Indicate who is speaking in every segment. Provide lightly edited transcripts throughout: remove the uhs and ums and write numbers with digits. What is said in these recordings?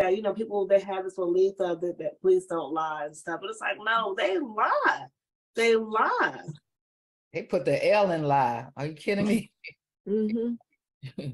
Speaker 1: you know, people, they have this belief of that police don't lie and stuff, but it's like, no, they lie. They lie.
Speaker 2: They put the L in lie. Are you kidding me?
Speaker 1: Mm-hmm.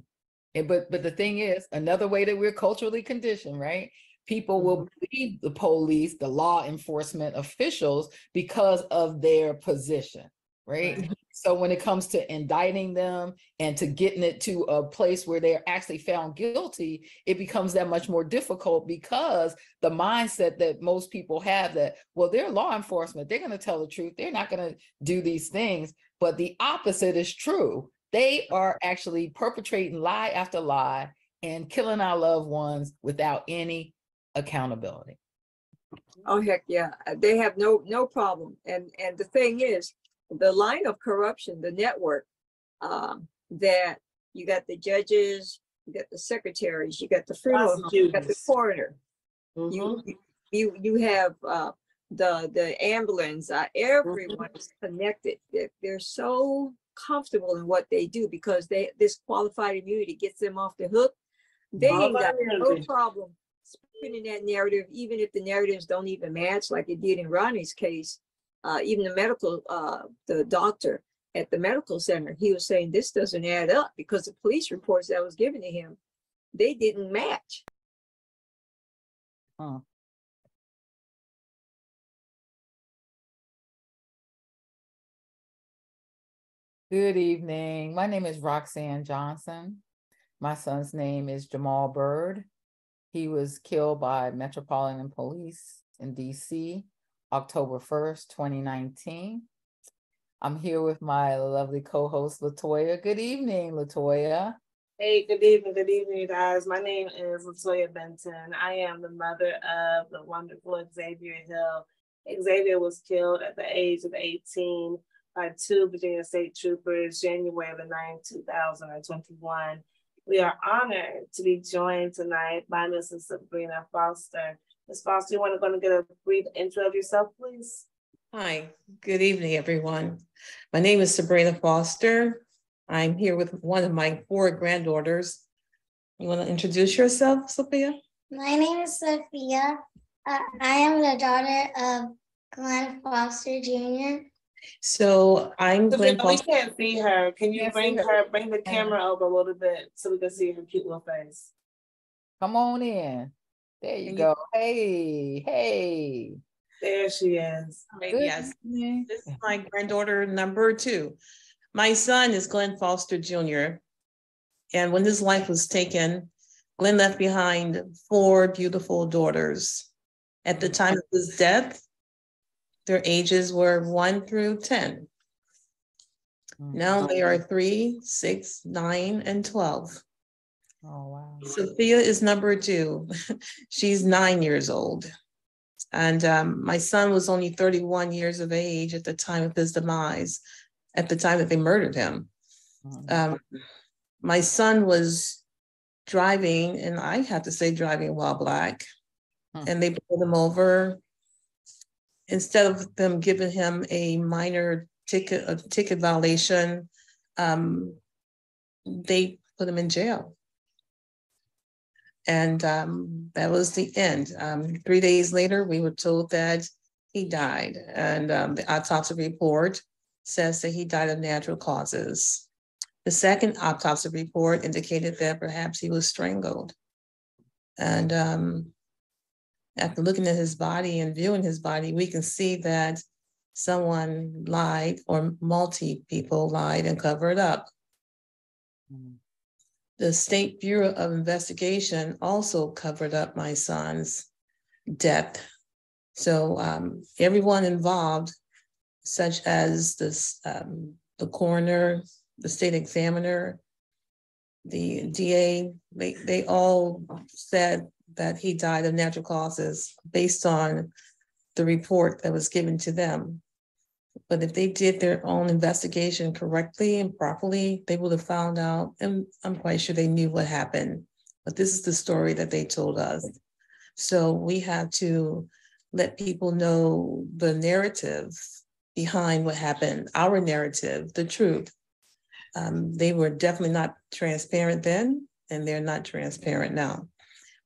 Speaker 2: But the thing is, another way that we're culturally conditioned, right? People will believe the police, the law enforcement officials, because of their position, right? So when it comes to indicting them and to getting it to a place where they're actually found guilty, it becomes that much more difficult, because the mindset that most people have that, well, they're law enforcement, they're going to tell the truth, they're not going to do these things. But the opposite is true. They are actually perpetrating lie after lie and killing our loved ones without any accountability.
Speaker 3: Oh, heck yeah. They have no problem. And the thing is, the line of corruption, the network, that you got the judges, you got the secretaries, you got the funeral home, you got the coroner, you have the ambulance, everyone is connected. They're so comfortable in what they do, because this qualified immunity gets them off the hook. They ain't got no problem spinning that narrative, even if the narratives don't even match, like it did in Ronnie's case. Even the doctor at the medical center, he was saying this doesn't add up, because the police reports that was given to him, they didn't match.
Speaker 2: Good evening. My name is Roxane Johnson. My son's name is Jamal Byrd. He was killed by Metropolitan Police in DC, October 1st, 2019. I'm here with my lovely co-host, LaToya. Good evening, LaToya.
Speaker 1: Hey, good evening, guys. My name is LaToya Benton. I am the mother of the wonderful Xavier Hill. Xavier was killed at the age of 18 by 2 Virginia State Troopers, January the 9th, 2021. We are honored to be joined tonight by Mrs. Sabrina Foster. Ms. Foster, you want to get a brief intro of yourself, please?
Speaker 4: Hi, good evening, everyone. My name is Sabrina Foster. I'm here with one of my 4 granddaughters. You want to introduce yourself, Sophia?
Speaker 5: My name is Sophia. I am the daughter of Glenn Foster Jr.
Speaker 4: So I'm Glenn Foster.
Speaker 1: We can't see her. Can you bring the camera over a little bit so we can see her cute little face?
Speaker 2: Come on in. There you go. Hey.
Speaker 1: There she is.
Speaker 4: Yes, this is my granddaughter number 2. My son is Glenn Foster Jr. And when his life was taken, Glenn left behind 4 beautiful daughters. At the time of his death, their ages were 1 through 10. Now they are 3, 6, 9, and 12.
Speaker 2: Oh, wow.
Speaker 4: Sophia is number 2. She's 9 years old. And my son was only 31 years of age at the time of his demise, at the time that they murdered him. My son was driving, and I have to say driving while Black, and they pulled him over. Instead of them giving him a minor ticket violation, they put him in jail. And that was the end. 3 days later, we were told that he died. And the autopsy report says that he died of natural causes. The second autopsy report indicated that perhaps he was strangled. And after looking at his body and viewing his body, we can see that someone lied, or multi people lied and covered up. The State Bureau of Investigation also covered up my son's death. So everyone involved, such as the coroner, the state examiner, the DA, they all said that he died of natural causes based on the report that was given to them. But if they did their own investigation correctly and properly, they would have found out, and I'm quite sure they knew what happened. But this is the story that they told us. So we have to let people know the narrative behind what happened, our narrative, the truth. They were definitely not transparent then, and they're not transparent now.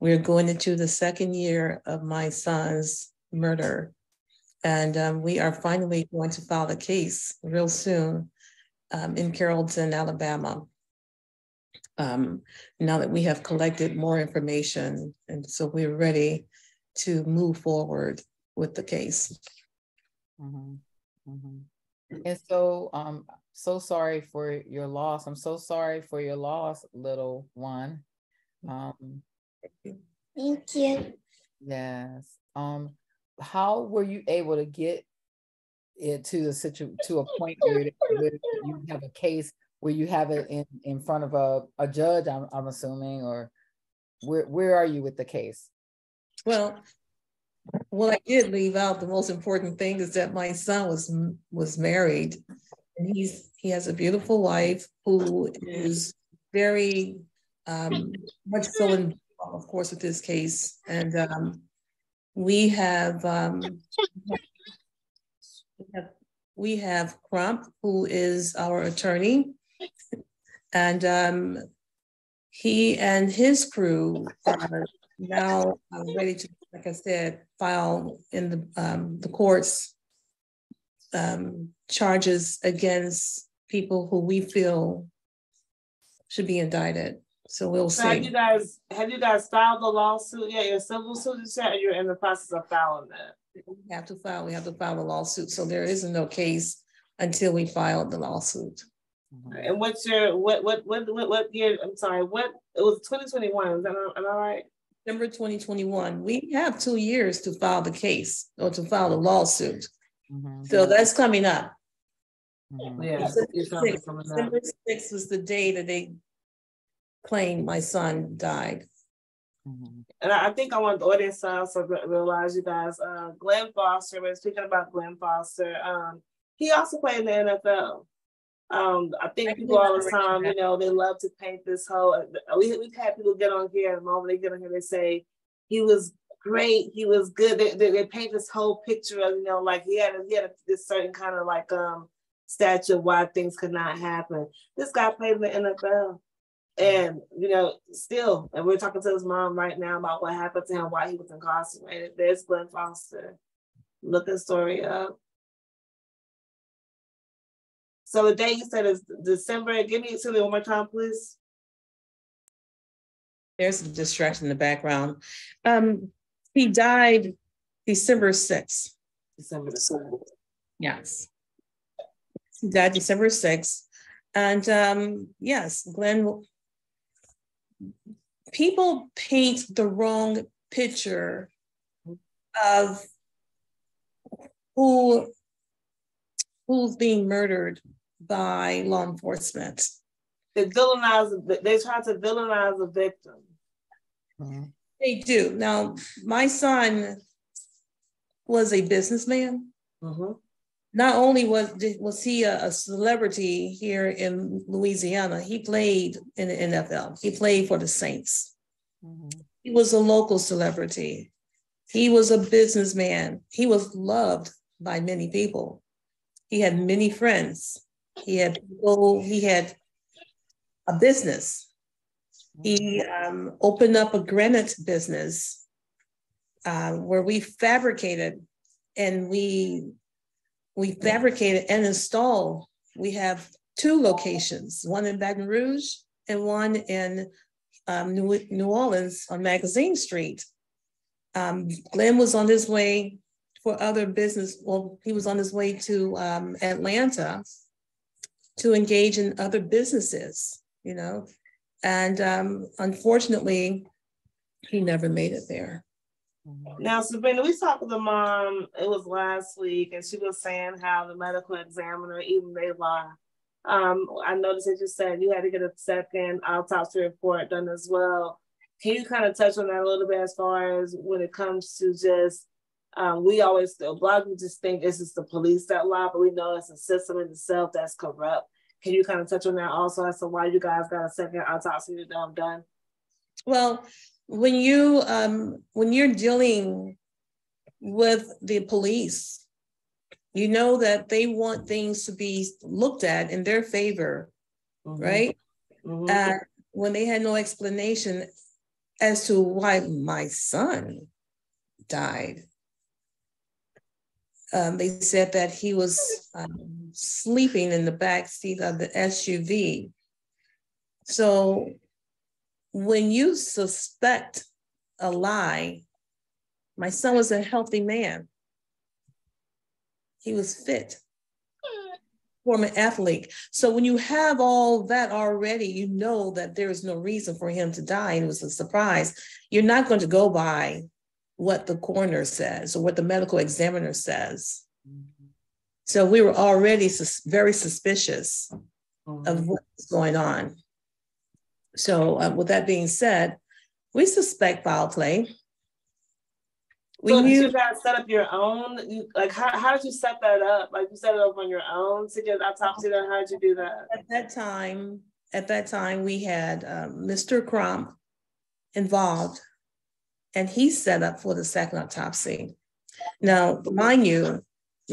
Speaker 4: We're going into the second year of my son's murder. And we are finally going to file a case real soon in Carrollton, Alabama. Now that we have collected more information, and so we're ready to move forward with the case.
Speaker 2: Mm-hmm. Mm-hmm. And so, so sorry for your loss. I'm so sorry for your loss, little one.
Speaker 5: Thank you.
Speaker 2: Yes. How were you able to get it to a point where you have a case where you have it in front of a judge? I'm assuming, or where are you with the case?
Speaker 4: Well, I did leave out the most important thing is that my son was married, and he has a beautiful wife who is very much so involved, of course, with this case. And we have Crump, who is our attorney, and he and his crew are now ready to, like I said, file in the courts charges against people who we feel should be indicted. So we'll see.
Speaker 1: Have you guys filed the lawsuit yet? Your civil suit, you said, or you're in the process of filing that?
Speaker 4: We have to file the lawsuit. So there is no case until we file the lawsuit.
Speaker 1: And what's your what year? I'm sorry, it was 2021, is that am I right?
Speaker 4: December 2021. We have 2 years to file the case or to file the lawsuit.
Speaker 2: Mm-hmm.
Speaker 4: So that's coming up.
Speaker 2: Mm-hmm.
Speaker 1: Yeah,
Speaker 4: December 6th was the day that they claimed my son died.
Speaker 2: Mm-hmm.
Speaker 1: And I think I want the audience to also realize, you guys, Glenn Foster, we're speaking about Glenn Foster, he also played in the NFL. I think people all the time, you know, they love to paint this whole, we've had people get on here, and the moment they get on here, they say, he was great, he was good. They paint this whole picture of, you know, like he had this certain kind of like statue of why things could not happen. This guy played in the NFL. And, you know, still, and we're talking to his mom right now about what happened to him, why he was incarcerated. There's Glenn Foster. Look the story up. So the date you said is December. Give me it to me one more time, please.
Speaker 4: There's a distraction in the background. He died December 6th.
Speaker 1: December the 7th.
Speaker 4: Yes. He died December 6th. And yes, Glenn, people paint the wrong picture of who's being murdered by law enforcement.
Speaker 1: They try to villainize the victim.
Speaker 2: Mm-hmm.
Speaker 4: They do. Now, my son was a businessman.
Speaker 1: Mm-hmm.
Speaker 4: Not only was he a celebrity here in Louisiana, he played in the NFL. He played for the Saints.
Speaker 2: Mm-hmm.
Speaker 4: He was a local celebrity. He was a businessman. He was loved by many people. He had many friends. He had a business. He opened up a granite business where we fabricated and we fabricated and installed. We have 2 locations, one in Baton Rouge and one in New Orleans on Magazine Street. Glenn was on his way for other business. Well, he was on his way to Atlanta to engage in other businesses, you know, and unfortunately, he never made it there.
Speaker 1: Now, Sabrina, we talked with the mom, it was last week, and she was saying how the medical examiner even made lie. I noticed that you said you had to get a second autopsy report done as well. Can you kind of touch on that a little bit as far as when it comes to just, we always, a lot of people just think it's just the police that lie, but we know it's a system in itself that's corrupt. Can you kind of touch on that also as to why you guys got a second autopsy done?
Speaker 4: Well, when you're dealing with the police, you know that they want things to be looked at in their favor, mm-hmm. right? Mm-hmm. When they had no explanation as to why my son died. They said that he was sleeping in the back seat of the SUV. So when you suspect a lie, my son was a healthy man. He was fit, former athlete. So when you have all that already, you know that there is no reason for him to die. And it was a surprise. You're not going to go by what the coroner says or what the medical examiner says. So we were already very suspicious of what was going on. So with that being said, we suspect foul play.
Speaker 1: So did you guys set up your own? Like, how did you set that up? Like, you set it up on your own to get autopsy done? How did you do that?
Speaker 4: At that time, we had Mr. Crump involved, and he set up for the second autopsy. Now, mind you,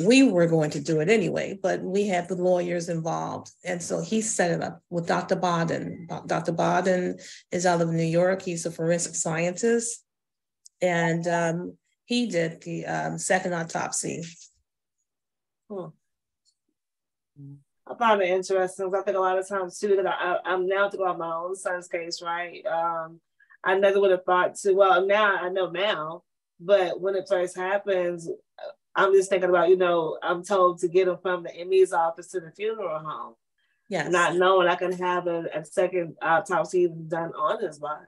Speaker 4: we were going to do it anyway, but we had the lawyers involved. And so he set it up with Dr. Bodden. Dr. Bodden is out of New York. He's a forensic scientist. And he did the second autopsy.
Speaker 1: I found it interesting because I think a lot of times too, because I'm now thinking about my own son's case, right? I never would have thought to, well, now I know now, but when it first happens, I'm just thinking about, I'm told to get him from the ME's office to the funeral home.
Speaker 4: Yes.
Speaker 1: Not knowing I can have a second autopsy even done on his body.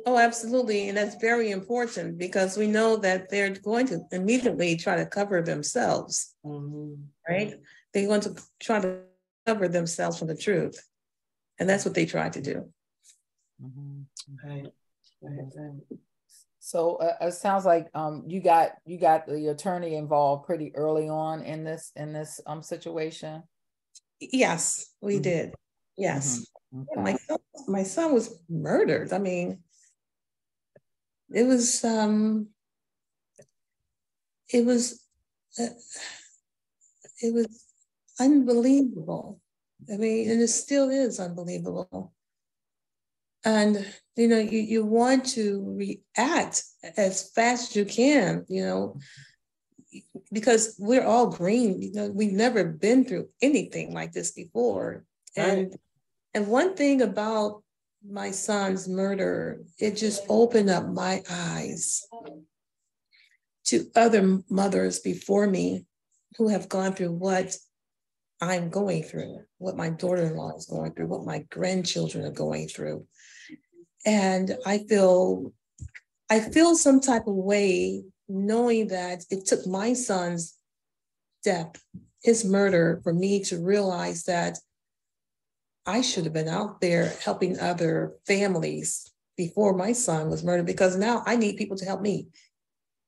Speaker 4: Oh, absolutely. And that's very important because we know that they're going to immediately try to cover themselves, right? They're going to try to cover themselves from the truth. And that's what they tried to do.
Speaker 2: Right. So it sounds like you got the attorney involved pretty early on in this situation.
Speaker 4: Yes, we did. Yes. Okay. My son was murdered. I mean, it was unbelievable. I mean, and it still is unbelievable. And, you want to react as fast as you can, because we're all green. We've never been through anything like this before.
Speaker 1: Right.
Speaker 4: And one thing about my son's murder, it just opened up my eyes to other mothers before me who have gone through what I'm going through, what my daughter-in-law is going through, what my grandchildren are going through. And I feel some type of way knowing that it took my son's death, his murder, for me to realize that I should have been out there helping other families before my son was murdered, because now I need people to help me.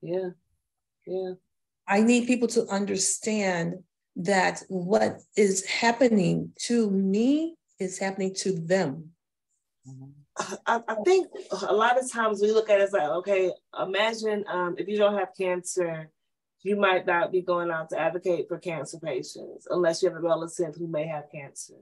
Speaker 1: Yeah.
Speaker 4: I need people to understand that what is happening to me is happening to them.
Speaker 1: I think a lot of times we look at it as like, okay, imagine if you don't have cancer, you might not be going out to advocate for cancer patients unless you have a relative who may have cancer.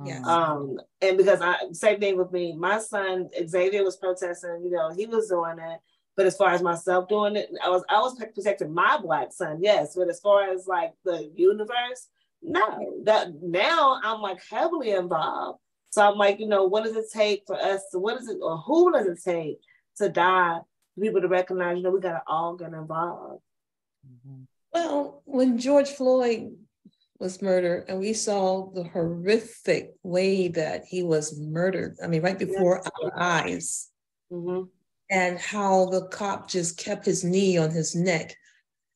Speaker 4: Yes.
Speaker 1: And because same thing with me, my son Xavier was protesting, he was doing it. But as far as myself doing it, I was protecting my Black son, yes. But as far as like the universe, no. That now I'm like heavily involved. So I'm like, what does it take for us to, or who does it take to die for people to recognize, we got to all get involved.
Speaker 4: Well, when George Floyd was murdered and we saw the horrific way that he was murdered, I mean, right before our eyes, and how the cop just kept his knee on his neck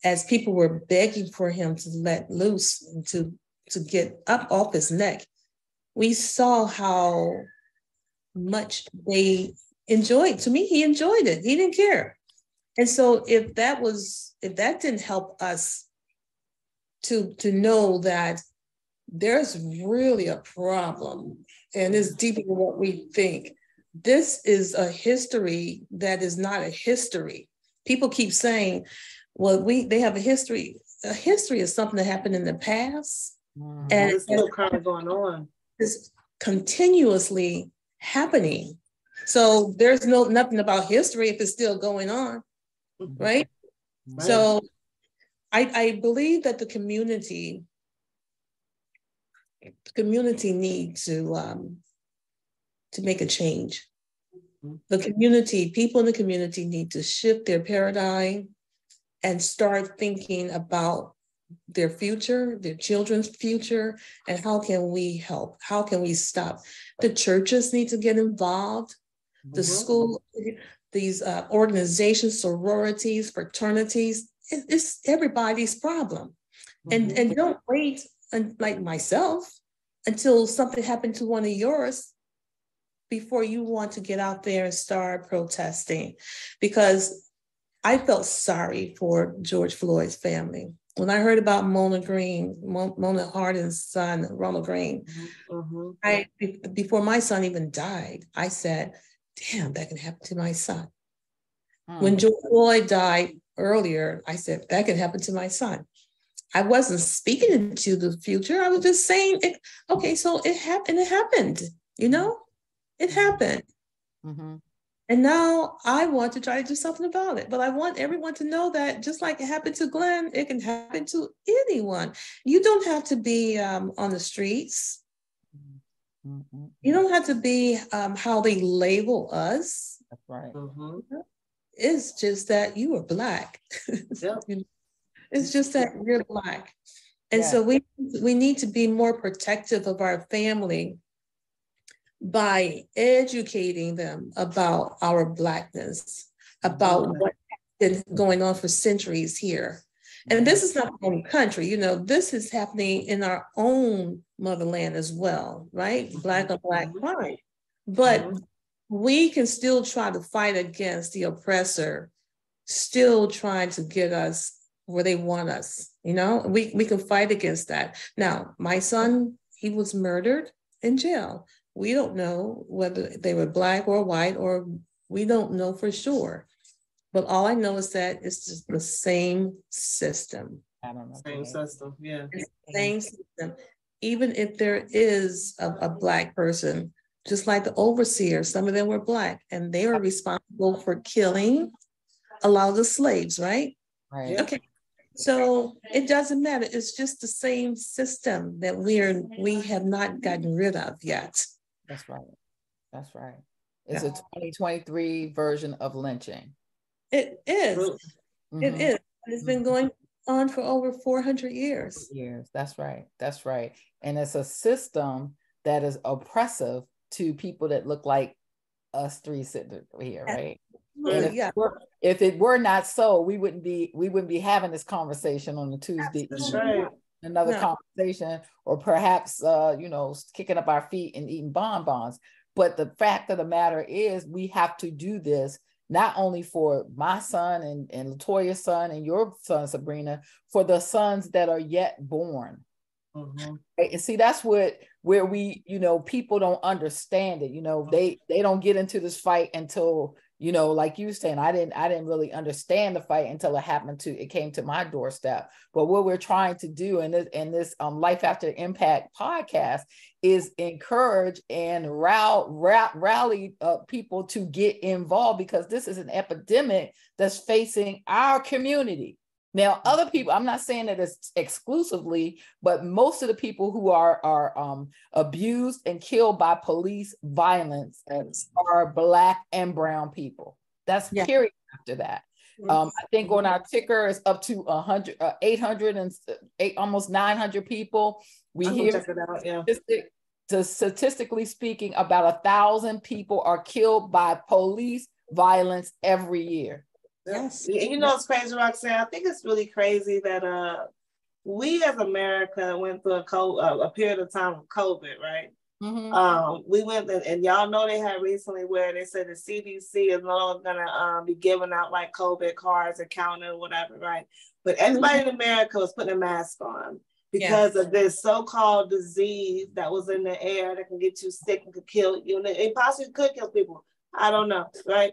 Speaker 4: as people were begging for him to let loose and to get up off his neck. We saw how much they enjoyed. To me, he enjoyed it. He didn't care. And so if that didn't help us to know that there's really a problem and it's deeper than what we think. This is a history that is not a history. People keep saying, well, they have a history. A history is something that happened in the past. And
Speaker 1: it's still kind of going on.
Speaker 4: It's continuously happening. So there's nothing about history if it's still going on, right?
Speaker 2: Right.
Speaker 4: So I believe that the community needs to make a change. The community, people in the community need to shift their paradigm and start thinking about their future, their children's future, and how can we help? How can we stop? The churches need to get involved. The school, these organizations, sororities, fraternities, it's everybody's problem. And don't wait, like myself, until something happened to one of yours before you want to get out there and start protesting. Because I felt sorry for George Floyd's family. When I heard about Mona Hardin's son, Ronald Green, before my son even died, I said, damn, that can happen to my son. When George Floyd died earlier, I said, that can happen to my son. I wasn't speaking into the future. I was just saying, okay, so it happened, you know? It happened. And now I want to try to do something about it. But I want everyone to know that just like it happened to Glenn, it can happen to anyone. You don't have to be on the streets. You don't have to be how they label us.
Speaker 2: That's right.
Speaker 4: It's just that you are Black. It's just that you're Black. And so we need to be more protective of our family by educating them about our Blackness, about what's been going on for centuries here. And this is not the only country, you know, this is happening in our own motherland as well, right? Black on Black crime. But we can still try to fight against the oppressor, still trying to get us where they want us, you know? We can fight against that. Now, my son, he was murdered in jail. We don't know whether they were Black or white, or we don't know for sure. But all I know is that it's just the same system.
Speaker 2: I don't know.
Speaker 1: Same system, yeah.
Speaker 4: It's the same system. Even if there is a Black person, just like the overseers, some of them were Black, and they were responsible for killing a lot of the slaves, right?
Speaker 2: Right.
Speaker 4: Okay. So it doesn't matter. It's just the same system that we have not gotten rid of yet.
Speaker 2: That's right. That's right. It's a 2023 version of lynching.
Speaker 4: It is. It is. It's been going on for over 400 years.
Speaker 2: That's right. That's right. And it's a system that is oppressive to people that look like us three sitting here, right? If it were not so, we wouldn't be having this conversation on a Tuesday.
Speaker 1: That's right.
Speaker 2: Another conversation, or perhaps kicking up our feet and eating bonbons. But the fact of the matter is, we have to do this not only for my son and LaToya's son and your son, Sabrina, for the sons that are yet born. Right? And see, that's where we, people don't understand it. They don't get into this fight until, like you saying, I didn't really understand the fight until it came to my doorstep. But what we're trying to do in this Life After Impact podcast is encourage and rally people to get involved, because this is an epidemic that's facing our community. Now, other people, I'm not saying that it's exclusively, but most of the people who are abused and killed by police violence are Black and brown people. That's period after that. I think on our ticker is up to 800 and almost 900 people. We hear statistically speaking, about 1,000 people are killed by police violence every year.
Speaker 1: Yes. It's crazy, Roxane. I think it's really crazy that we as America went through a period of time of COVID, right? We went and y'all know they had recently where they said the CDC is no longer gonna be giving out like COVID cards or counting or whatever, right? But everybody in America was putting a mask on because of this so-called disease that was in the air that can get you sick and could kill you, and it possibly could kill people. I don't know, right?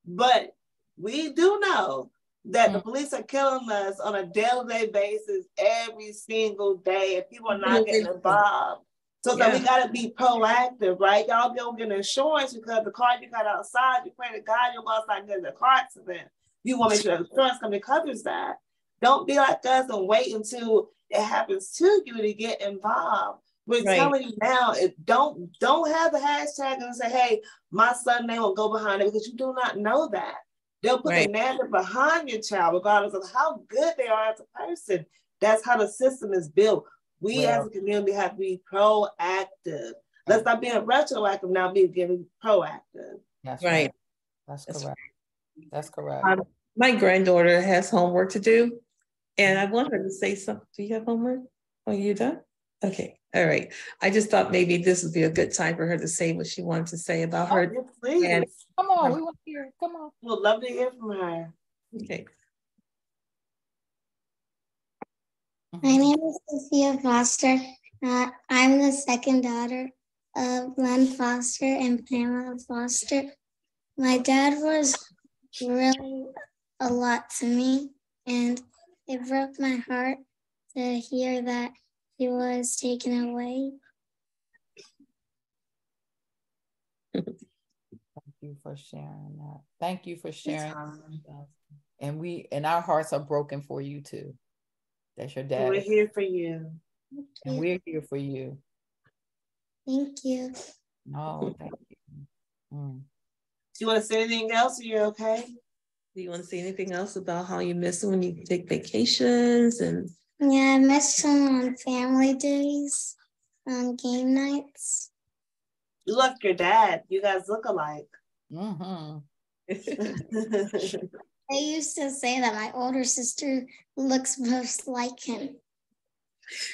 Speaker 1: But we do know that the police are killing us on a daily basis every single day, and people are not getting involved. So we gotta be proactive, right? Y'all don't get insurance because the car you got outside, you pray to God you'll go outside and get the car accident. You want to make sure the insurance company covers that. Don't be like us and wait until it happens to you to get involved. We're telling you now, don't have the hashtag and say, hey, my son's name will go behind it, because you do not know that. They'll put the narrative behind your child, regardless of how good they are as a person. That's how the system is built. We as a community have to be proactive. Let's not be retroactive, now be getting proactive.
Speaker 2: That's right. That's correct. That's correct.
Speaker 4: My granddaughter has homework to do, and I want her to say something. Do you have homework? Are you done? Okay. All right. I just thought maybe this would be a good time for her to say what she wanted to say about her.
Speaker 1: Yes, please.
Speaker 4: And
Speaker 2: come on, we want to hear. Come on.
Speaker 1: We'd love to hear from her.
Speaker 4: Okay.
Speaker 5: My name is Sophia Foster. I'm the second daughter of Glenn Foster and Pamela Foster. My dad was really a lot to me, and it broke my heart to hear that he was taken away.
Speaker 2: Thank you for sharing that. Thank you for sharing. And our hearts are broken for you too. That's your dad.
Speaker 1: We're here for you.
Speaker 2: And we're here for you.
Speaker 5: Thank you.
Speaker 2: No, thank you.
Speaker 1: Do you want to say anything else, or you're okay?
Speaker 4: Do you want to say anything else about how you miss when you take vacations? And
Speaker 5: yeah, I miss him on family days, on game nights.
Speaker 1: You look your dad. You guys look alike.
Speaker 2: Mm-hmm.
Speaker 5: I used to say that my older sister looks most like him.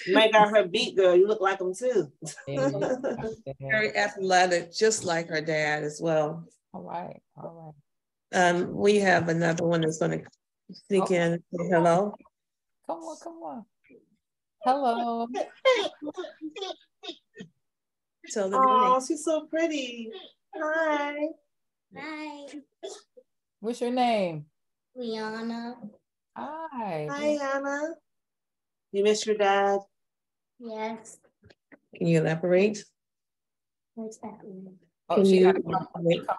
Speaker 1: You might got her beat, girl. You look like him too.
Speaker 4: Very athletic, just like her dad as well.
Speaker 2: All right, all right.
Speaker 4: We have another one that's going to sneak in. Say hello.
Speaker 2: Come on, come on. Hello.
Speaker 1: Oh, she's so pretty. Hi.
Speaker 5: Hi.
Speaker 2: What's your name?
Speaker 5: Liana.
Speaker 2: Hi.
Speaker 1: Hi, Anna. You miss your dad?
Speaker 5: Yes.
Speaker 4: Can you elaborate?
Speaker 5: What's that mean?
Speaker 2: Oh, she got to come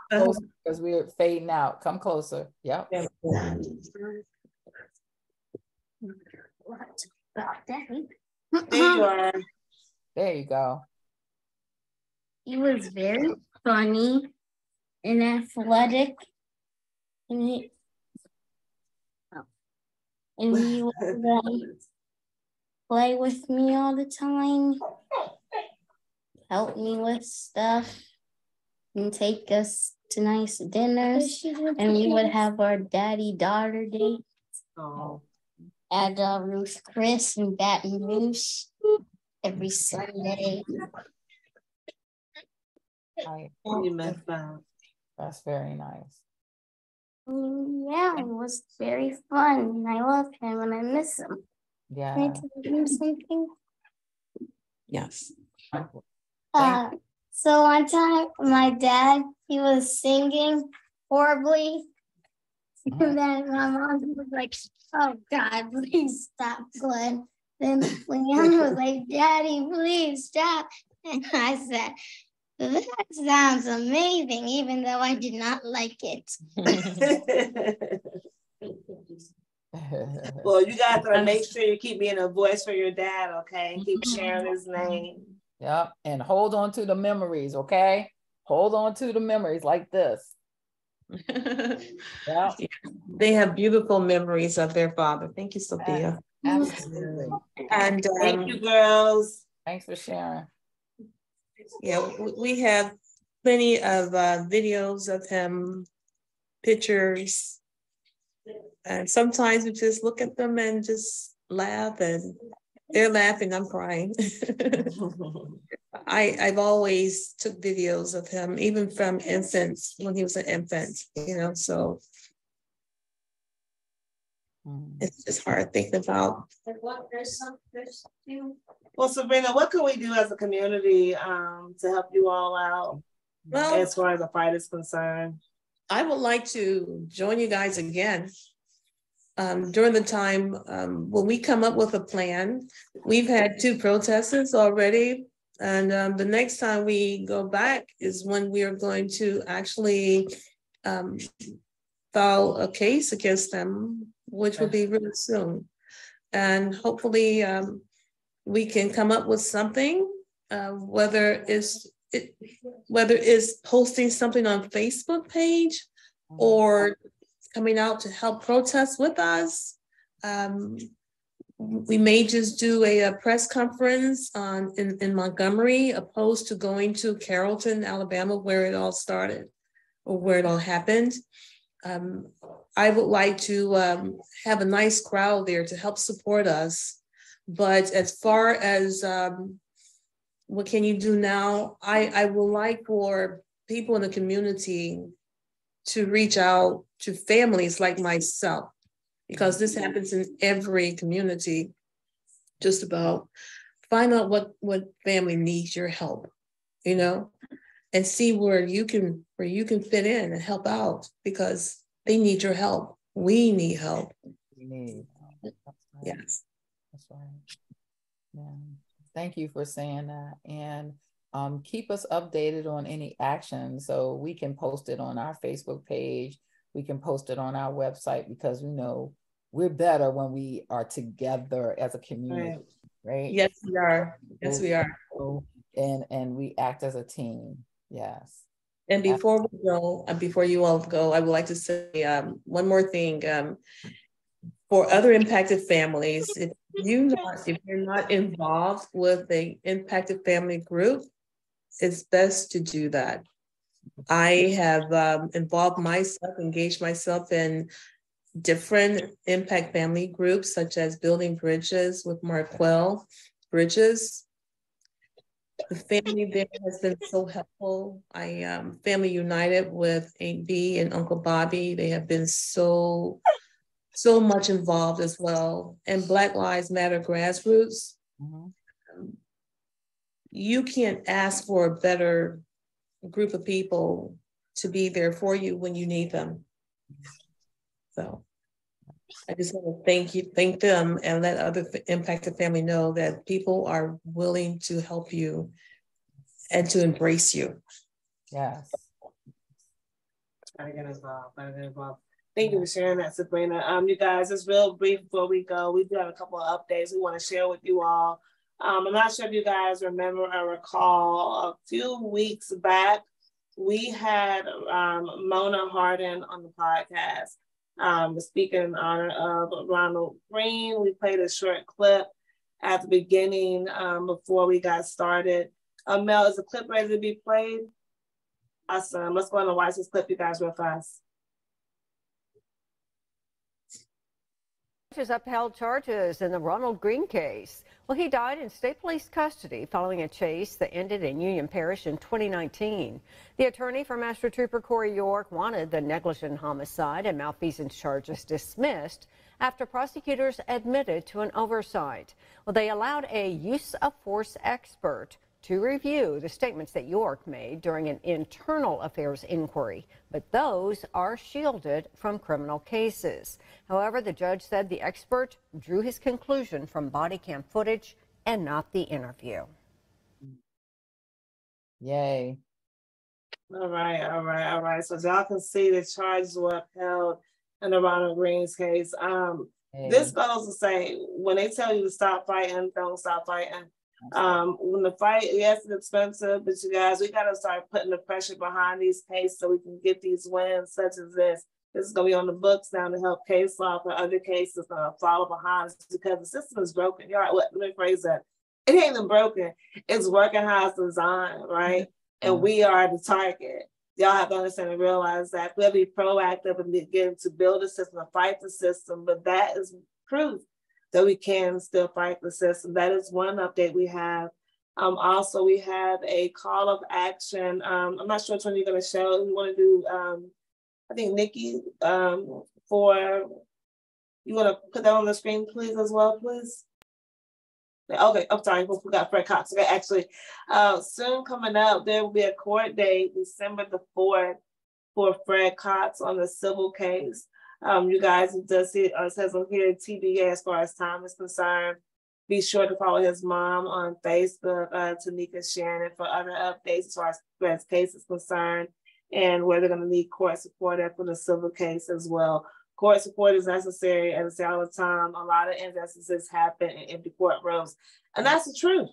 Speaker 2: closer because we're fading out. Come closer. Yep.
Speaker 5: What about that?
Speaker 1: There you are.
Speaker 2: There you go.
Speaker 5: He was very funny and athletic, and he would play with me all the time, help me with stuff, and take us to nice dinners, and we would have our daddy-daughter dates at Ruth Chris and Baton Rouge every Sunday.
Speaker 1: You miss that.
Speaker 2: That's very nice.
Speaker 5: Yeah, it was very fun, and I love him, and I miss him.
Speaker 2: Yeah.
Speaker 5: Can I tell him something?
Speaker 4: Yes.
Speaker 5: So one time, my dad, he was singing horribly, and then my mom was like, "Oh God, please stop, Glenn." Then Leanne was like, "Daddy, please stop," and I said, "That sounds amazing," even though I did not like it.
Speaker 1: Well, you guys gotta make sure you keep being a voice for your dad, okay? Keep sharing his name.
Speaker 2: Yep. And hold on to the memories, okay? Hold on to the memories like this.
Speaker 4: Yeah. They have beautiful memories of their father. Thank you, Sophia.
Speaker 2: Absolutely.
Speaker 4: And
Speaker 1: thank you, girls.
Speaker 2: Thanks for sharing.
Speaker 4: Yeah, we have plenty of videos of him, pictures, and sometimes we just look at them and just laugh, and they're laughing, I'm crying. I've always took videos of him, even from infants, when he was an infant, you know, so it's just hard thinking about.
Speaker 1: Well, Sabrina, what can we do as a community to help you all out,
Speaker 4: well,
Speaker 1: as far as the fight is concerned?
Speaker 4: I would like to join you guys again. During the time when we come up with a plan, we've had 2 protesters already And the next time we go back is when we are going to actually file a case against them, which will be really soon. And hopefully we can come up with something, whether it's posting something on Facebook page or coming out to help protest with us. We may just do a press conference in Montgomery, opposed to going to Carrollton, Alabama, where it all started or where it all happened. I would like to have a nice crowd there to help support us. But as far as what can you do now, I would like for people in the community to reach out to families like myself, because this happens in every community, just about. Find out what family needs your help, you know, and see where you can fit in and help out, because they need your help. We need help.
Speaker 2: We need help. That's right.
Speaker 4: Yes.
Speaker 2: That's right. Yeah. Thank you for saying that. And keep us updated on any action so we can post it on our Facebook page. We can post it on our website, because we know we're better when we are together as a community, right?
Speaker 4: Yes, we are. Yes, we are.
Speaker 2: And we act as a team. Yes.
Speaker 4: And before we go, before you all go, I would like to say one more thing. For other impacted families, if you're not involved with the impacted family group, it's best to do that. I have engaged myself in different impact family groups, such as Building Bridges with Marquel Bridges. The family there has been so helpful. Family United with AB and Uncle Bobby, they have been so much involved as well. And Black Lives Matter Grassroots. You can't ask for a better group of people to be there for you when you need them. So I just want to thank them, and let other impacted family know that people are willing to help you and to embrace you.
Speaker 2: Yes.
Speaker 1: Better get involved. Thank you for sharing that, Sabrina. You guys, just real brief before we go, we do have a couple of updates we want to share with you all. I'm not sure if you guys remember or recall, a few weeks back, we had Mona Hardin on the podcast. Speaking in honor of Ronald Green. We played a short clip at the beginning before we got started. Mel, is the clip ready to be played? Awesome. Let's go on and watch this clip, you guys, real fast.
Speaker 6: Judges upheld charges in the Ronald Green case. Well, he died in state police custody following a chase that ended in Union Parish in 2019. The attorney for Master Trooper Corey York wanted the negligent homicide and malfeasance charges dismissed after prosecutors admitted to an oversight. Well, they allowed a use of force expert to review the statements that York made during an internal affairs inquiry, but those are shielded from criminal cases. However, the judge said the expert drew his conclusion from body cam footage and not the interview.
Speaker 2: Yay.
Speaker 1: All right. So y'all can see the charges were upheld in the Ronald Green's case. This goes to say, when they tell you to stop fighting, don't stop fighting. When the fight, yes, it's expensive, but you guys, we got to start putting the pressure behind these cases so we can get these wins such as this. This is going to be on the books now to help case law for other cases follow behind us, because the system is broken. Let me phrase that. It ain't even broken. It's working how it's designed, right? And we are the target. Y'all have to understand and realize that we'll be proactive and begin to build a system, to fight the system, but that is proof that we can still fight the system. That is one update we have. Also, we have a call of action. I'm not sure which one you're going to show. We want to do, I think, Nikki, you want to put that on the screen, please, as well, please? Okay, I'm sorry, we got Fred Cox. Okay, actually, soon coming up, there will be a court date, December the 4th, for Fred Cox on the civil case. You guys, it does it says on here TBA as far as time is concerned. Be sure to follow his mom on Facebook, Tanika Shannon, for other updates as far as case is concerned, and where they're going to need court support for the civil case as well. Court support is necessary, as I say all the time. A lot of injustices happen in empty courtrooms, and that's the truth.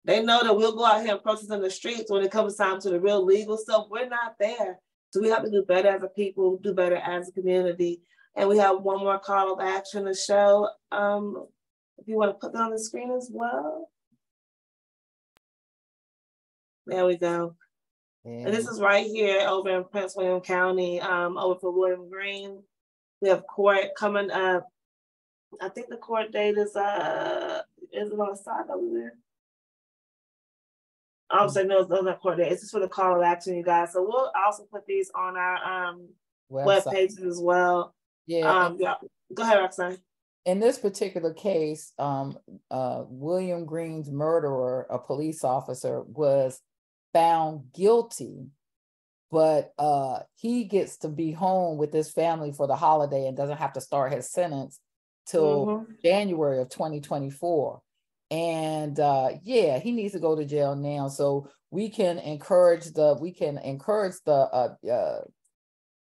Speaker 1: They know that we'll go out here and protest in the streets. When it comes time to the real legal stuff, we're not there. So we have to do better as a people, do better as a community. And we have one more call of action to show. If you want to put that on the screen as well. There we go. Yeah. And this is right here over in Prince William County, over for William Green. We have court coming up. I think the court date is it on the side over there? I'm saying no, it's not court date. It's just for the call of action, you guys. So we'll also put these on our web pages as well.
Speaker 2: Yeah.
Speaker 1: Yeah. Go ahead, Roxane.
Speaker 2: In this particular case, William Green's murderer, a police officer, was found guilty, but he gets to be home with his family for the holiday and doesn't have to start his sentence till January of 2024. And yeah, he needs to go to jail now. So we can encourage the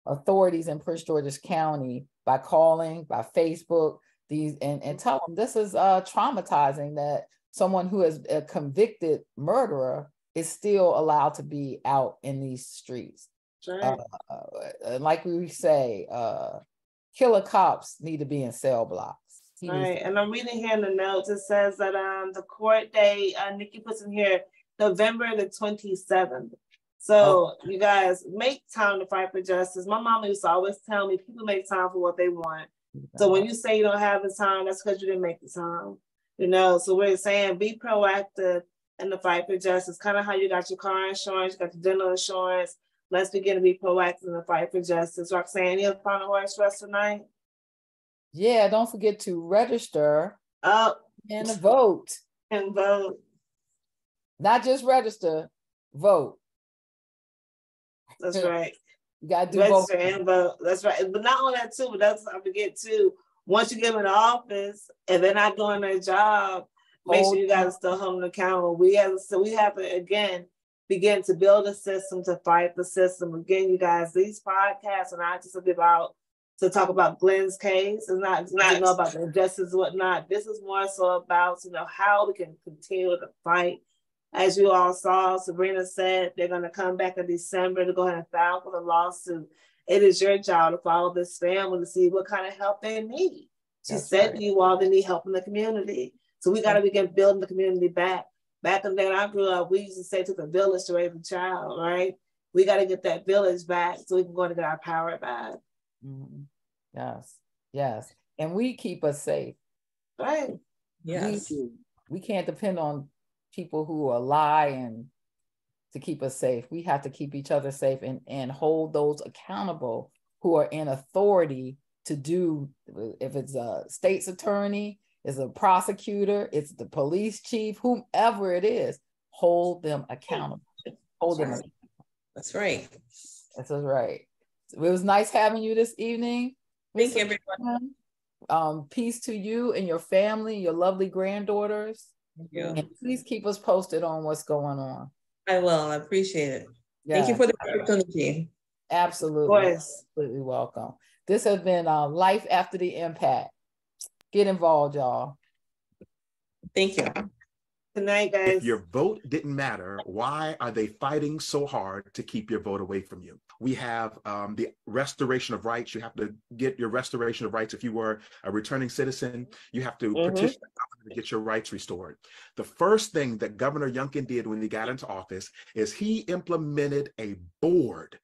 Speaker 2: authorities in Prince George's County by calling, by Facebook, and tell them this is traumatizing that someone who is a convicted murderer is still allowed to be out in these streets. Right. Like we say, killer cops need to be in cell blocks.
Speaker 1: Right, and I'm reading here in the notes, it says that the court date, Nikki puts in here, November the 27th. So you guys make time to fight for justice. My mama used to always tell me people make time for what they want. So when you say you don't have the time, that's because you didn't make the time. You know, so we're saying be proactive in the fight for justice. Kind of how you got your car insurance, you got your dental insurance. Let's begin to be proactive in the fight for justice. Roxane, you have final words for us tonight?
Speaker 2: Yeah, don't forget to register and vote.
Speaker 1: And vote.
Speaker 2: Not just register, vote.
Speaker 1: That's right.
Speaker 2: You gotta do
Speaker 1: register
Speaker 2: both.
Speaker 1: And vote. That's right. But not only that too, but that's I forget too. Once you get them in the office and they're not doing their job, make sure you guys still hold them accountable. We have to again begin to build a system to fight the system. Again, you guys, these podcasts are not just about to talk about Glenn's case. It's not about the injustice and whatnot. This is more so about how we can continue to fight. As you all saw, Sabrina said they're going to come back in December to go ahead and file for the lawsuit. It is your job to follow this family to see what kind of help they need. She said to you all they need help in the community. So we got to begin building the community back. Back in the day when I grew up, we used to say it took a village to raise a child, right? We got to get that village back so we can go and get our power back.
Speaker 2: Mm-hmm. Yes. And we keep us safe.
Speaker 1: Right.
Speaker 2: Yes. We can't depend on people who are lying to keep us safe. We have to keep each other safe and hold those accountable who are in authority to do, if it's a state's attorney, it's a prosecutor, it's the police chief, whomever it is, hold them accountable. Hold them accountable.
Speaker 4: That's right.
Speaker 2: That's right. It was nice having you this evening.
Speaker 4: Thank you, everyone.
Speaker 2: Peace to you and your family, your lovely granddaughters.
Speaker 4: Thank you.
Speaker 2: And please keep us posted on what's going on.
Speaker 4: I will. I appreciate it. Thank you for the opportunity.
Speaker 2: Absolutely. Absolutely welcome. This has been Life After the Impact. Get involved, y'all.
Speaker 4: Thank you.
Speaker 1: Good night, guys.
Speaker 7: If your vote didn't matter, why are they fighting so hard to keep your vote away from you? We have the restoration of rights. You have to get your restoration of rights. If you were a returning citizen, you have to petition the governor to get your rights restored. The first thing that Governor Youngkin did when he got into office is he implemented a board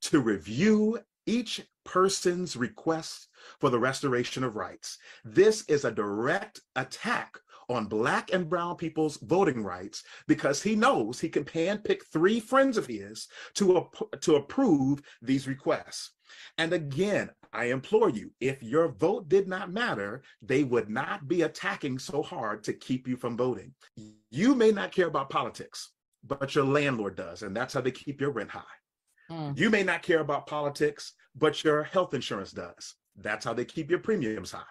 Speaker 7: to review each person's request for the restoration of rights. This is a direct attack on Black and brown people's voting rights because he knows he can handpick 3 friends of his to approve these requests. And again, I implore you, if your vote did not matter, they would not be attacking so hard to keep you from voting. You may not care about politics, but your landlord does, and that's how they keep your rent high. You may not care about politics, but your health insurance does. That's how they keep your premiums high.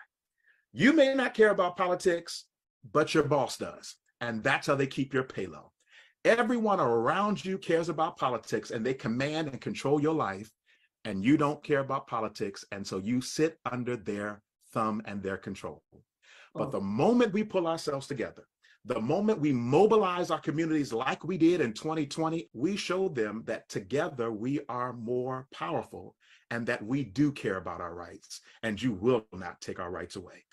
Speaker 7: You may not care about politics, but your boss does. And that's how they keep your pay low. Everyone around you cares about politics, and they command and control your life, and you don't care about politics. And so you sit under their thumb and their control. But the moment we pull ourselves together, the moment we mobilize our communities like we did in 2020, we show them that together we are more powerful and that we do care about our rights, and you will not take our rights away.